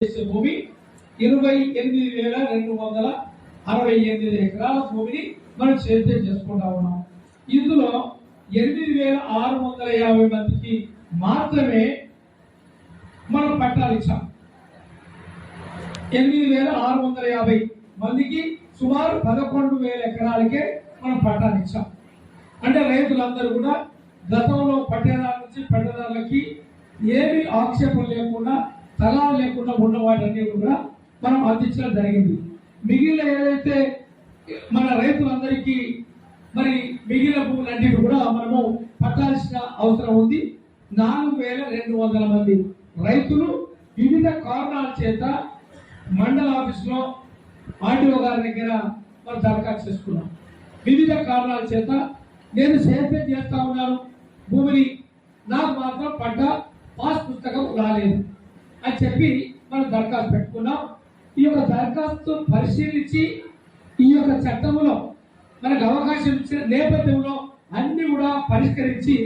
భూమి 28,268 ఎకరాల భూమిని మనం సేద్యం చేసుకుంటా ఉన్నాం. ఇందులో 8,650 మందికి మాత్రమే మనం పట్టాలు ఇచ్చాం. 8,650 మందికి సుమారు 11,000 ఎకరాలకే మనం పట్టాలు ఇచ్చాం. అంటే రైతులందరూ కూడా గతంలో పట్టేదారుల నుంచి పట్టేదారులకి ఏమి ఆక్షేపం లేకుండా తగాలు లేకుండా ఉన్న వాటన్ని కూడా మనం అందించడం జరిగింది. మిగిలిన ఏదైతే మన రైతులందరికీ మరి మిగిలిన భూములన్నిటి కూడా మనము పట్టాల్సిన అవసరం ఉంది. 4,200 మంది రైతులు వివిధ కారణాల చేత మండల ఆఫీసులో ఆర్టీఓ గారి దగ్గర మనం దరఖాస్తు చేసుకున్నాం. వివిధ కారణాల చేత నేను సేద్యం చేస్తా ఉన్నాను భూమిని, నాకు మాత్రం పట్టా పాస్ పుస్తకం రాలేదు అని చెప్పి మనం దరఖాస్తు పెట్టుకున్నాం. ఈ యొక్క దరఖాస్తు పరిశీలించి ఈ యొక్క చట్టంలో మనకు అవకాశం ఇచ్చిన నేపథ్యంలో అన్ని కూడా పరిష్కరించి